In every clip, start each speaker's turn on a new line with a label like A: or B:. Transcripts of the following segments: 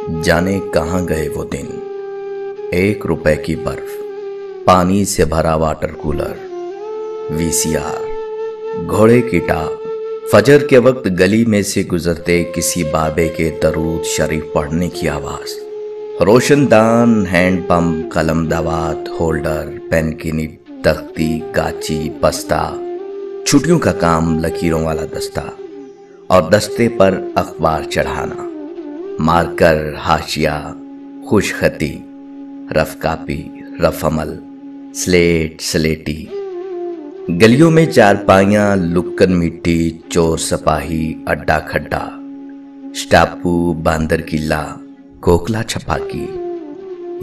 A: जाने कहाँ गए वो दिन। 1 रुपए की बर्फ, पानी से भरा वाटर कूलर, वीसीआर, घोड़े की टाप, फजर के वक्त गली में से गुजरते किसी बाबे के दरूद शरीफ पढ़ने की आवाज, रोशनदान, हैंड पंप, कलम, दवात, होल्डर, पेन की निब, तख्ती, गाची, बस्ता, छुट्टियों का काम, लकीरों वाला दस्ता और दस्ते पर अखबार चढ़ाना, मार्कर, हाशिया, खुशखती, रफ कापी, रफ अमल, स्लेट, स्लेटी, गलियों में चारपाइयां, लुक्कन मिट्टी, चोर सिपाही, अड्डा खड्डा, स्टापू, बांदर किला, कोकला छपाकी,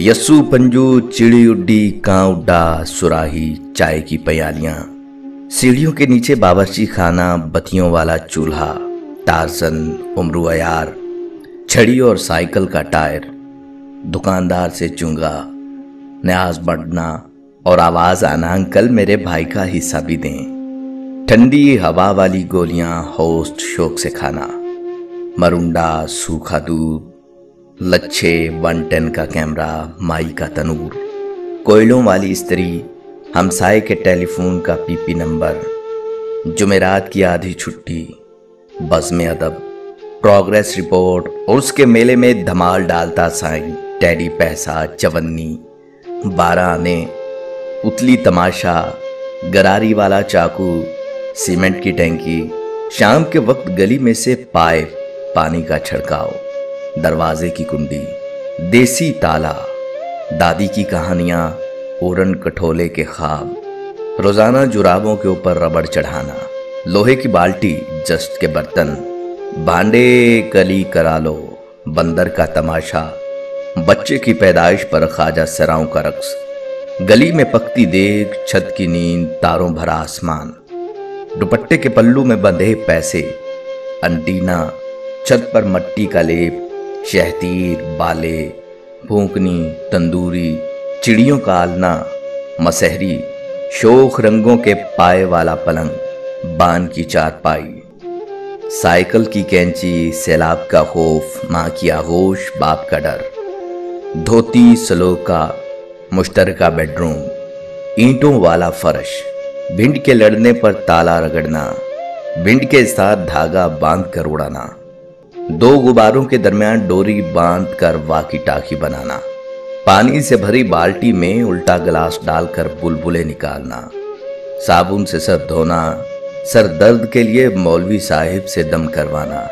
A: यस्सू पंजू, चिड़ी उड्डी, कां उड्डा, सुराही, चाय की प्यालियां, सीढ़ियों के नीचे बावर्ची खाना, बत्तियों वाला चूल्हा, टार्जन, उमरू अयार, छड़ी और साइकिल का टायर, दुकानदार से चुंगा, न्याज बढ़ना और आवाज आना, अंकल मेरे भाई का हिस्सा भी दें, ठंडी हवा वाली गोलियां, होस्ट शौक से खाना, मरुंडा, सूखा दूध, लच्छे, 110 का कैमरा, माई का तनूर, कोयलों वाली स्त्री, हमसाए के टेलीफोन का पीपी नंबर, जुमेरात की आधी छुट्टी, बज़्म अदब, प्रोग्रेस रिपोर्ट और उसके मेले में धमाल डालता साइन, टैडी पैसा, चवन्नी, 12 आने, उतली तमाशा, गरारी वाला चाकू, सीमेंट की टैंकी, शाम के वक्त गली में से पाइप, पानी का छिड़काव, दरवाजे की कुंडी, देसी ताला, दादी की कहानियां, ओरन कठोले के ख्वाब, रोजाना जुराबों के ऊपर रबड़ चढ़ाना, लोहे की बाल्टी, जस्ट के बर्तन, भांडे कली करा लो, बंदर का तमाशा, बच्चे की पैदाइश पर ख्वाजा सराओं का रक्स, गली में पकती देख, छत की नींद, तारों भरा आसमान, दुपट्टे के पल्लू में बंधे पैसे, अंटीना, छत पर मट्टी का लेप, शहतीर, बाले, भूकनी, तंदूरी, चिड़ियों का आलना, मसहरी, शोख रंगों के पाए वाला पलंग, बान की चारपाई, साइकिल की कैंची, सैलाब का खौफ, माँ की आगोश, बाप का डर, धोती, सलोका, मुश्तरका बेडरूम, ईंटों वाला फर्श, भिंड के लड़ने पर ताला रगड़ना, भिंड के साथ धागा बांध कर उड़ाना, 2 गुब्बारों के दरमियान डोरी बांध कर वाकी टाकी बनाना, पानी से भरी बाल्टी में उल्टा गिलास डालकर बुलबुले निकालना, साबुन से सर धोना, सर दर्द के लिए मौलवी साहिब से दम करवाना,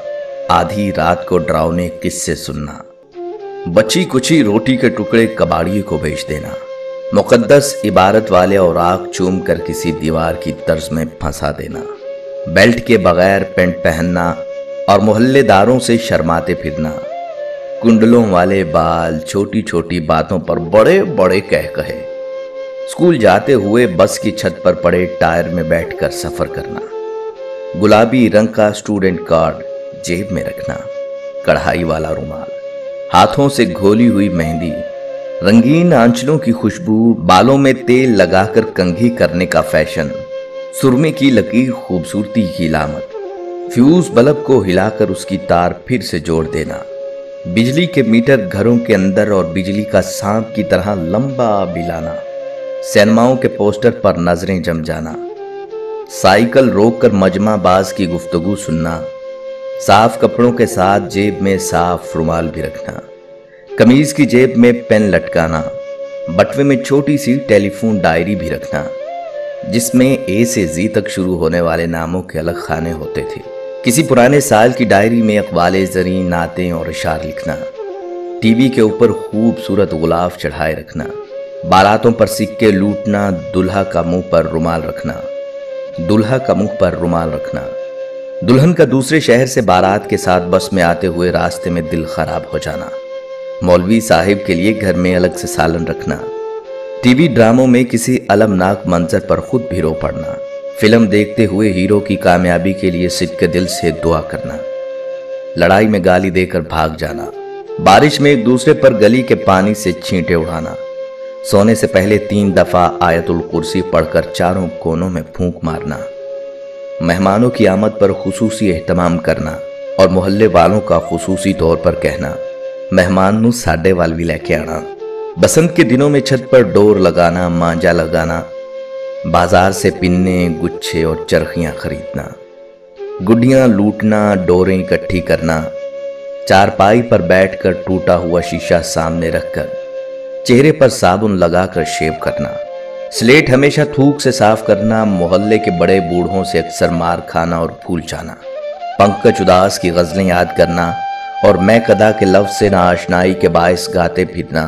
A: आधी रात को डरावने किस्से सुनना, बची कुची रोटी के टुकड़े कबाड़िए को बेच देना, मुकद्दस इबारत वाले और आग चूम कर किसी दीवार की तर्ज में फंसा देना, बेल्ट के बगैर पेंट पहनना और मोहल्लेदारों से शर्माते फिरना, कुंडलों वाले बाल, छोटी छोटी बातों पर बड़े बड़े कह कहे, स्कूल जाते हुए बस की छत पर पड़े टायर में बैठकर सफर करना, गुलाबी रंग का स्टूडेंट कार्ड जेब में रखना, कढ़ाई वाला रुमाल, हाथों से घोली हुई मेहंदी, रंगीन आंचलों की खुशबू, बालों में तेल लगाकर कंघी करने का फैशन, सुरमे की लकीर खूबसूरती की लामत, फ्यूज बल्ब को हिलाकर उसकी तार फिर से जोड़ देना, बिजली के मीटर घरों के अंदर और बिजली का सांप की तरह लंबा बिलाना, सिनेमाओं के पोस्टर पर नजरें जम जाना, साइकिल रोककर मजमा बाज की गुफ्तगू सुनना, साफ कपड़ों के साथ जेब में साफ रुमाल भी रखना, कमीज की जेब में पेन लटकाना, बटवे में छोटी सी टेलीफोन डायरी भी रखना, जिसमें ए से जी तक शुरू होने वाले नामों के अलग खाने होते थे, किसी पुराने साल की डायरी में अखबाले जरी, नातें और इशार लिखना, टीवी के ऊपर खूबसूरत गुलाब चढ़ाए रखना, बारातों पर सिक्के लूटना, दूल्हा का मुंह पर रुमाल रखना, दूल्हा का मुंह पर रुमाल रखना, दुल्हन का दूसरे शहर से बारात के साथ बस में आते हुए रास्ते में दिल खराब हो जाना, मौलवी साहिब के लिए घर में अलग से सालन रखना, टीवी ड्रामों में किसी अलमनाक मंजर पर खुद भी रो पड़ना, फिल्म देखते हुए हीरो की कामयाबी के लिए सिद्के दिल से दुआ करना, लड़ाई में गाली देकर भाग जाना, बारिश में एक दूसरे पर गली के पानी से छींटे उड़ाना, सोने से पहले 3 दफा आयतुल कुर्सी पढ़कर चारों कोनों में फूंक मारना, मेहमानों की आमद पर खुसूसी एहतमाम करना और मोहल्ले वालों का खुसूसी तौर पर कहना, मेहमान नू साडे वाल भी लेके आना। बसंत के दिनों में छत पर डोर लगाना, मांजा लगाना, बाजार से पिन्ने, गुच्छे और चरखियां खरीदना, गुड्डियां लूटना, डोरें इकट्ठी करना, चारपाई पर बैठकर टूटा हुआ शीशा सामने रखकर चेहरे पर साबुन लगाकर शेव करना, स्लेट हमेशा थूक से साफ करना, मोहल्ले के बड़े बूढ़ों से अक्सर मार खाना और भूल जाना, पंकज उदास की गजलें याद करना और मैं कदा के लफ्ज से नाआशनाई के बायस गाते फिरना।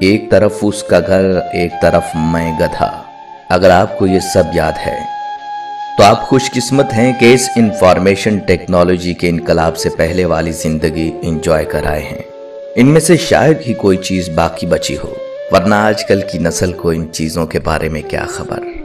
A: एक तरफ उसका घर, एक तरफ मैं गधा। अगर आपको ये सब याद है तो आप खुशकिस्मत हैं कि इस इंफॉर्मेशन टेक्नोलॉजी के इनकलाब से पहले वाली जिंदगी एंजॉय कर आए हैं। इनमें से शायद ही कोई चीज बाकी बची हो, वरना आजकल की नस्ल को इन चीजों के बारे में क्या खबर।